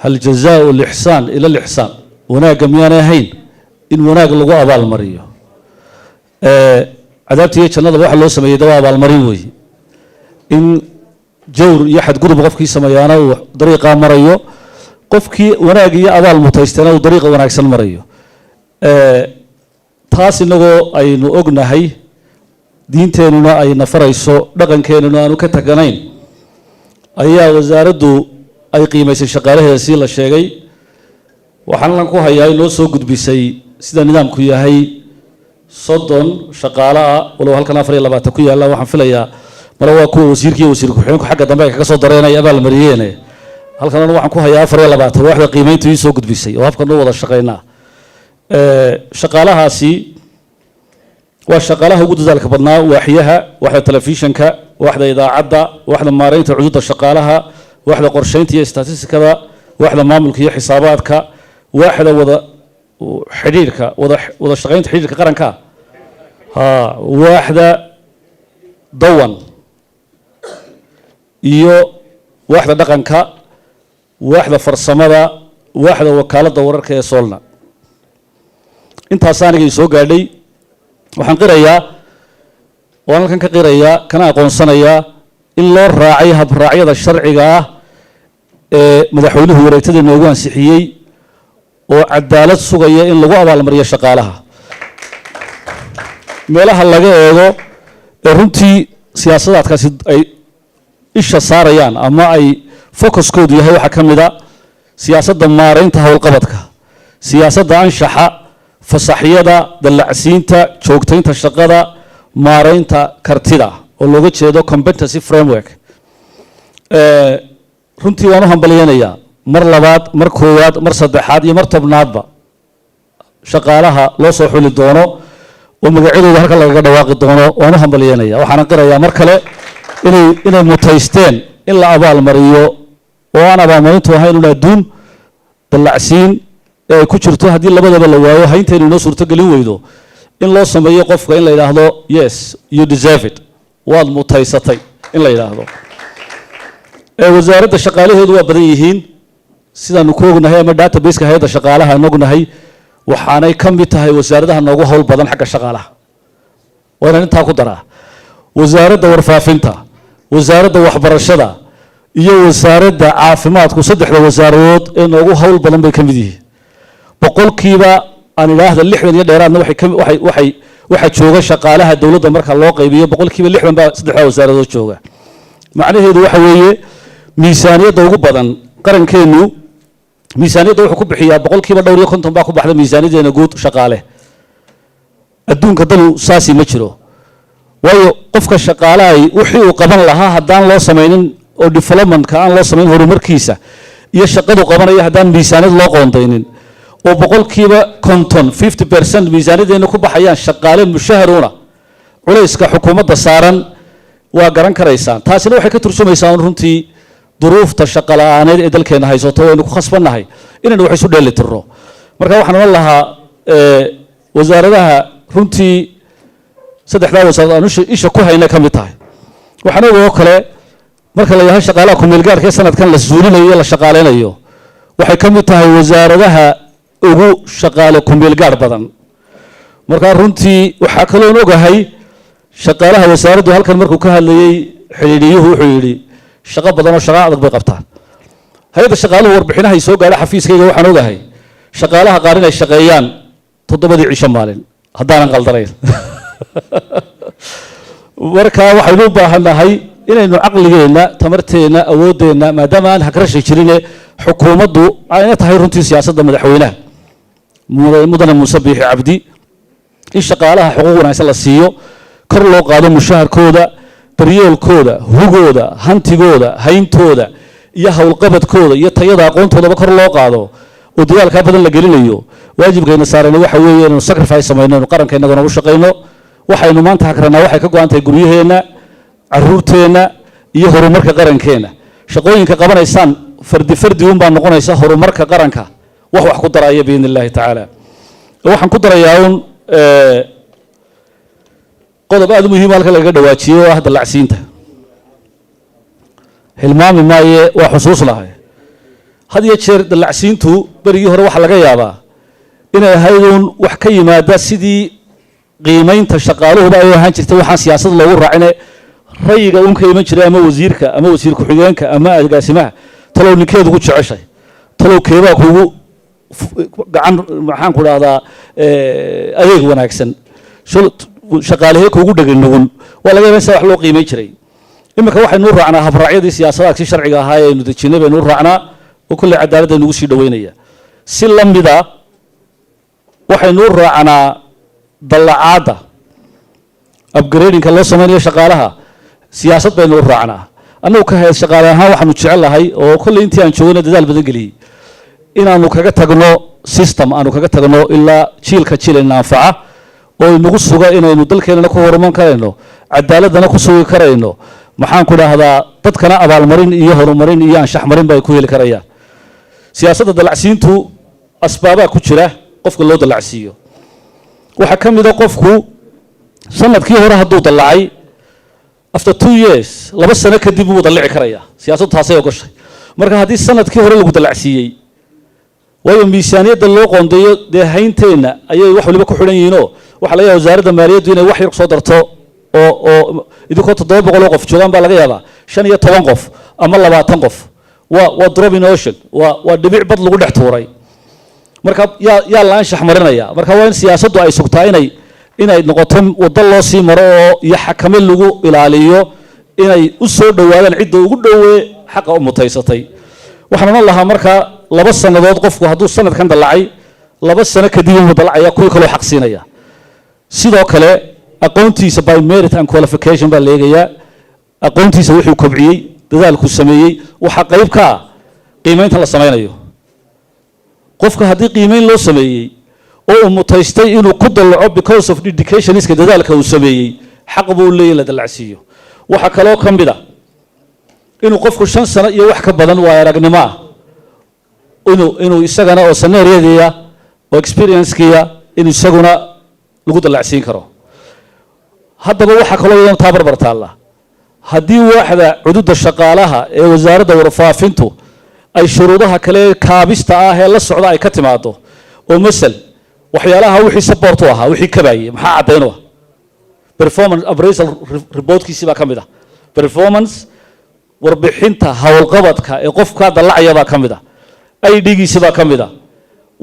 هل جزاء الإحسان إلى الإحسان وناق ميانا هين إن وناق لغو أبال مريو عذابتي يتشناد واحد لو سمي دواء أبال مريوي إن جور يحد قلب قفكي سميانا وطريقة مريو قفكي وناقي أبال متيستانا وطريقة وناق سن مريو taas inagoo aynu ognahay diinteenuna ay nafarayso dhaqankeenuna aanu ka taganayn ayaa wasaaraddu ay qiimaysay shaqaalaheeda si la sheegay waxaan lan ku hayaa inoo soo gudbisay sida nidaamku yahay 30 shaqaale ah walow halkan 24 ku yaala waxaan filayaa mara waa kuwa wasiirkii wasiir ku-xigeenku xagga dambe ay kaga soo dareenay abaal mariyeen halkan waxaan ku hayaa 24 waaxda qiimayntu ii soo gudbisay oo habkan u wada shaqeynaa shaqaalahaasi waa shaqaalaha ugu dadaalka badnaa waaxyaha waxda telefishanka waxda idaacadda waxda maareynta cududa shaqaalaha waxda qorsheynta iyo statistikada waxda maamulka iyo xisaabaadka waxda wada xiriirka wada shaqeynta xiriirka qaranka waxda dawan iyo waxda dhaqanka waxda farsamada waxda wakaaladda wararka ee Soolna intaas aniga soo gaadhay waxaan qirayaa oo halkan ka qirayaa kana aqoonsanayaa in loo raacay habraacyada sharciga ah ee madaxweynuhu wareegtada noogu ansixiyay oo cadaalad sugaya in lagu abaalmariyo shaqaalaha meelaha laga eego ee runtii siyaasadaadkaasi ay isha saarayaan ama ay focuskoodu yahay waxa ka mid ah siyaasadda maareynta howlqabadka siyaasadda anshaxa fasaxyada dalacsiinta joogtaynta shaqada maareynta kartida oo looga jeedo competency framework runtii waan u hambaliyeenayaa mar labaad mar koowaad mar saddexaad iyo mar tobnaadba shaqaalaha loo soo xuli doono oo magacyadooda halkan lagaga dhawaaqi doono waan u hambaliyeenayaa waxaan qirayaa mar kale inay mutaysteen in la abaalmariyo oo aan abaalmarintu ahayn un adduun dalacsiin ay ku jirto haddii labadaba la waayo haynteenu inoo suurtagelin weydo in loo sameeyo qofka in la yidhaahdo yes you deserve it waad mutaysatay in la yidhaahdo wasaaradda shaqaalaheedu waa badan yihiin sidaanu ku ognahay ama databaseka hay'adda shaqaalaha aan ognahay waxaanay ka mid tahay wasaaradaha noogu howl badan xagga shaqaalaha waa inaan intaa ku daraa wasaaradda warfaafinta wasaaradda waxbarashada iyo wasaaradda caafimaadku saddexda wasaaradood ee noogu howl badan bay ka mid yihiin boqolkiiba aan idhaahda 60 iyo dheeraadna waxa jooga shaqaalaha dawladda marka loo qaybiyo boqolkiiba 60 baa saddexda wasaaradood jooga macnaheedu waxa weeye miisaaniyadda ugu badan qarankeenu miisaaniyadda wuxuu ku bixiyaa boqolkiiba dhowr iyo 50 baa ku baxda miisaaniyadeena guud shaqaale adduunka danu saasi ma jiro waayo qofka shaqaalahay wixii uu qaban lahaa haddaan loo samaynin oo developmentka aan loo samayn horumarkiisa iyo shaqadu qabanaya haddaan miisaaniyad loo qoondaynin oo boqolkiiba 50% miisaaniyadeena ku baxayaan shaqaale mushaharuna culayska xukuumadda saaran waa garan karaysaan taasina waxay ka turjumaysaa runtii duruufta shaqo la'aaneed ee dalkeena haysato waynu ku khasbannahay inaynu wax isu dheelitirno marka waxaan oran lahaa wasaaradaha runtii saddexdaa wasaarad aan isha ku hayna ka mid tahay waxaan ogoo kale marka la yahay shaqaalaha ku-meelgaarka ee sanadkan la suulinayo iyo la shaqaaleynayo waxay ka mid tahay wasaaradaha ugu shaqaale ku-meelgaar badan marka runtii waxaa kaloon ogahay shaqaalaha wasaaraddu halkan markuu ka hadlayay xidhiidhiyuhu wuxuu yidhi shaqo badan oo shaqo adag bay qabtaan hay'adda shaqaaluhu warbixinaha soo gaadha xafiiskayga waxaan ogahay shaqaalaha qaar inay shaqeeyaan 7 cisho maalin haddaanan qaldanayn marka waxaynu u baahannahay inaynu caqligeenna tamarteenna awoodeenna maadaama aan hagrasha jirine xukuumaddu ayna tahay runtii siyaasadda madaxweynaha mudane muuse biixi cabdi in shaqaalaha xuquuq wanaagsan la siiyo kor loo qaado mushaharkooda daryeelkooda hugooda hantigooda hayntooda iyo howlqabadkooda iyo tayada aqoontoodaba kor loo qaado oo dadaalka badan la gelinayo waajibkeena saaran waxa weeye inaynu sacrifice sameeyno inaynu qarankeena u shaqeyno waxaynu maanta hakranaa waxay ka go'an tahay guryaheena caruurteena iyo horumarka qarankeena shaqooyinka qabanaysaan fardi un baa noqonaysa horumarka qaranka wax ku daraya biidn illaahi tacaala waxaan ku darayaa un qodob aad muhiim ah halka laga dhawaajiyo oo ah dalacsiinta hilmaami maaye waa xusuus lahay had iyo jeer dalacsiintu berigii hore waxa laga yaabaa inay ahaydun wax ka yimaada sidii qiimaynta shaqaaluhuba ay ahaan jirtay waxaan siyaasad loogu raacine rayiga uun ka iman jiray ama wasiirka ama wasiir ku-xigeenka ama agaasimaha talow ninkeedu ku jeceshay talow keebaa kugu gacan maxaan ku dhahdaa adeeg wanaagsan shaqaalihee kugu dhegan nugun waa laga yaabaa in saa wax loo qiimayn jiray iminka waxaynu u raacnaa habraacyadii siyaasadaha si sharciga ahaa ee aynu dejinay baynu u raacnaa oo kulley cadaaladda nagu sii dhaweynaya si la mida waxaynu u raacnaa dallacaadda upgradingka loo samaynayo shaqaalaha siyaasad baynu u raacnaa annagu ka hayad shaqaale ahaan waxaanu jecelahay oo kolley intii aan joogana dadaal badan geliyey inaanu kaga tagno system aanu kaga tagno ilaa jiilka jiilina anfaca oo inagu suga inaynu dalkeenana ku horuman karayno cadaaladana ku sugi karayno maxaan ku dhahdaa dadkana abaalmarin iyo horumarin iyo anshax marin ba ay ku heli karayaan siyaasadda dalacsiintu asbaabaa ku jira qofka loo dalacsiiyo waxaa ka mid a qofku sanadkii hore hadduu dallacay after 2 years 2 sano kadib wuu dallici karayaa siyaasaddu taasay ogoshay marka haddii sanadkii hore lagu dalacsiiyey waayo miisaaniyadda loo qoondeeyo dee haynteenna ayay wax waliba ku xidhan yihiinoo waxaa laga yaaba wasaaradda maaliyaddu inay wax yar soo darto oo idinkoo 700 oo qof joogaan baa laga yaabaa 15 qof ama 20 qof waa drop in ocean waa dhibic bad lagu dhex tuuray marka yaa la anshax marinaya marka waa in siyaasaddu ay sugtaa inay noqoto waddo loo sii maro oo iyo xakame lagu ilaaliyo inay u soo dhowaadaan cidda ugu dhowee xaqa u mutaysatay waxaan oran lahaa marka 2 sannadood qofku hadduu sanadkan dallacay 2 sano kadib inuu dallacaya kuwii kaloo xaq siinaya sidoo kale aqoontiisa by merit and qualification baa leegayaa aqoontiisa wuxuu kobciyey dadaalku sameeyey waxa qayb ka ah qiimaynta la samaynayo qofka haddii qiimayn loo sameeyey oo uu mutaystay inuu ku dallaco because of dedication iska dadaalka uu sameeyey xaq buu leeyahay la dallacsiiyo waxa kaloo ka mid ah inuu qofku 5 sano iyo wax ka badan waa aragnimo ah inuu isagana oo sanaariyadiya oo experience-kiya inuu isaguna lagu dallacsiin karo haddaba waxa kaloo iyadana taa barbar taalla haddii waaxda cududda shaqaalaha ee wasaaradda warfaafintu ay shuruudaha kale kaabista ah ee la socda ay ka timaado oo masal waxyaalaha wixii support u ahaa wixii kabayay maxaa caddayn u ah performance appraisal reportkiisii baa ka mid ah performance warbixinta howlqabadka ee qofka dallacaya baa ka mid ah ID-giisii baa ka mid ah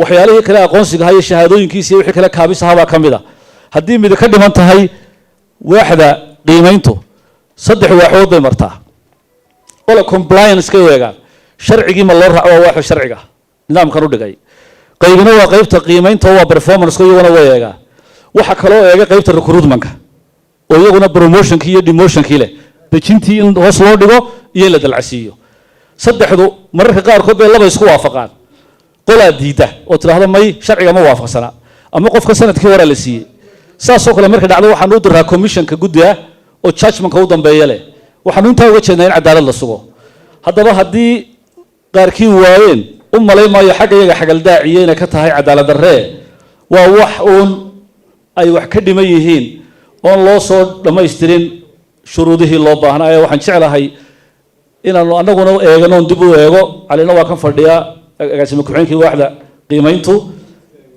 waxyaalihii kale aqoonsiga iyo shahaadooyinkiisii wixii kale kaabis ahaa baa ka mid ah haddii mid ka dhiman tahay waaxda qiimayntu 3 waaxood bay martaa wala compliance ka weegaan sharcigii ma loo raaco waaxda sharciga nidaamkan u dhigay qaybina waa qaybta qiimaynta waa performance ko iyaguna way eegaa waxa kaloo eega qaybta recruitment-ka oo iyaguna promotion-kii iyo demotion-kii leh dejintii in hoos loo dhigo iyo la dalcasiiyo saddexdu mararka qaarkood bay laba isku waafaqaan qolaa diida oo tiraahdo may sharciga ma waafaqsana ama qofka sanadkii hore la siiyey saasoo kale marka dhacdo waxaan u diraa commissionka guddiga oo judgment-ka u dambeeya leh waxaanu intaa uga jeednaa in cadaalad la sugo haddaba haddii qaarkii waayeen u malay maayo xagga iyaga xagaldaaciye inay ka tahay cadaalad darree waa wax uun ay wax ka dhiman yihiin oon loo soo dhammaystirin shuruudihii loo baahnaa ee waxaan jeclahay inaanu annaguna eegano on dib u eego calina waa kan fadhiyaa agaasime ku-xigeenkii waaxda qiimayntu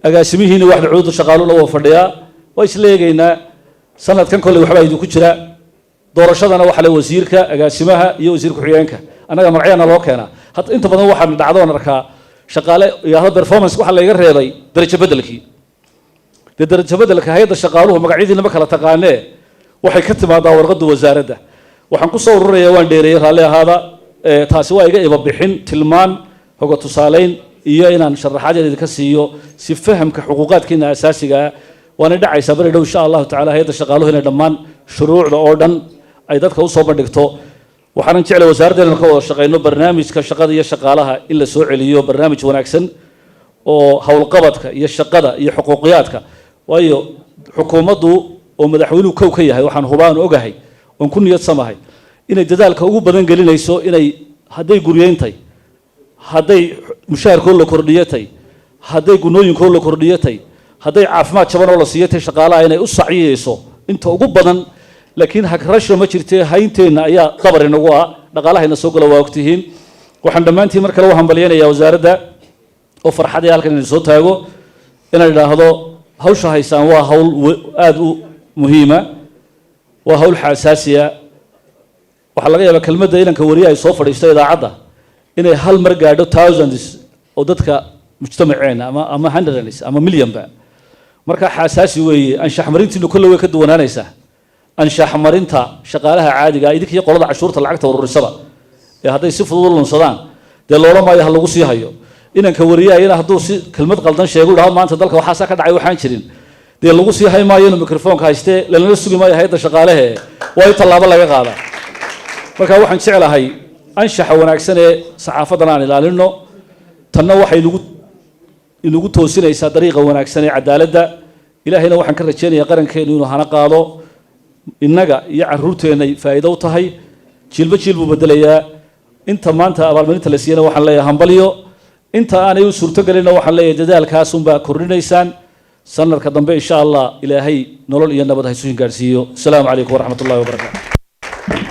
agaasimihiina waaxda cududda shaqaaluna waa fadhiyaa waa isla eegaynaa sanadkan kolley waxbaa idinku jira doorashadana waxaa le wasiirka agaasimaha iyo wasiir ku-xigeenka annaga magacyaana loo keenaa hadda inta badan waxaan dhacdoon arkaa shaqaale yidhaahdo performance waxaa layga reebay darajo beddelkii dee darajo beddelka hay-adda shaqaaluhu magacyadiina ma kala taqaanee waxay ka timaadaa warqadda wasaaradda waxaan ku soo ururayaa waan dheereeyey raalli ahaada taasi waa iga iba bixin tilmaan hoga tusaalayn iyo inaan sharaxaadeed idinka siiyo si fahamka xuquuqaadkiina asaasiga ah waana dhacaysaa bari dhow insha allahu tacala hay-adda shaqaaluhu inay dhammaan shuruucda oo dhan ay dadka usoo bandhigto waxaanan jeclay wasaaraddeena ka wada shaqeyno barnaamijka shaqada iyo shaqaalaha in la soo celiyo barnaamij wanaagsan oo howlqabadka iyo shaqada iyo xuquuqiyaadka waayo xukuumaddu oo madaxweynuhu kow ka yahay waxaan hubaan ogahay oon ku niyad samahay inay dadaalka ugu badan gelinayso inay hadday guryeentay hadday mushaharkoo la kordhiyatay hadday gunooyinkoo la kordhiyatay hadday caafimaad jaban oo la siiyatay shaqaalaha inay u saciyeyso inta ugu badan laakiin hagrasho ma jirtee haynteenna ayaa dabar inagu ah dhaqaalahayna soo gala waa ogtihiin waxaan dhammaantiin mar kale u hambalyaynayaa wasaaradda oo farxadii halkan inay soo taago inay idhaahdo hawsha haysaan waa hawl aad u muhiima waa hawl xasaasiya waxaa laga yaabaa kelmadda inanka wariye ay soo fadhiisto idaacadda inay hal mar gaadho thousands oo dadka mujtamaceena ama hundreds ama millionba marka xasaasi weeye anshax marintiinu kolle way ka duwanaanaysaa anshax marinta shaqaalaha caadiga idinka iyo qolada cashuurta lacagta ururisaba ee hadday si fudud u lunsadaan dee loola maayo ha lagu sii hayo inanka wariyahayna hadduu si kelmad qaldan sheego idhaho maanta dalka waxaasaa ka dhacay waxaan jirin dee lagu sii hay maayo inuu mikrofoonka haystee lanala sugi maayo hay-adda shaqaalehe waa in tallaabo laga qaadaa marka waxaan jeclahay anshaxa wanaagsan ee saxaafadan aan ilaalino tanna waxay inagu toosinaysaa dariiqa wanaagsan ee cadaaladda ilaahayna waxaan ka rajaynayaa qarankeenu inuu hana qaado innaga iyo carruurteennay faa'iido u tahay jiilba jiil buu bedelayaa inta maanta abaalmarinta la siiyana waxaan leeyahay hambalyo inta aanay u suurtogelinna waxaan leeyahay dadaalkaasunbaa kordhinaysaan sanadka dambe insha allah ilaahay nolol iyo nabad haysuusin gaadhsiiyo asalaamu calaykum waraxmat ullahi wabarakaatu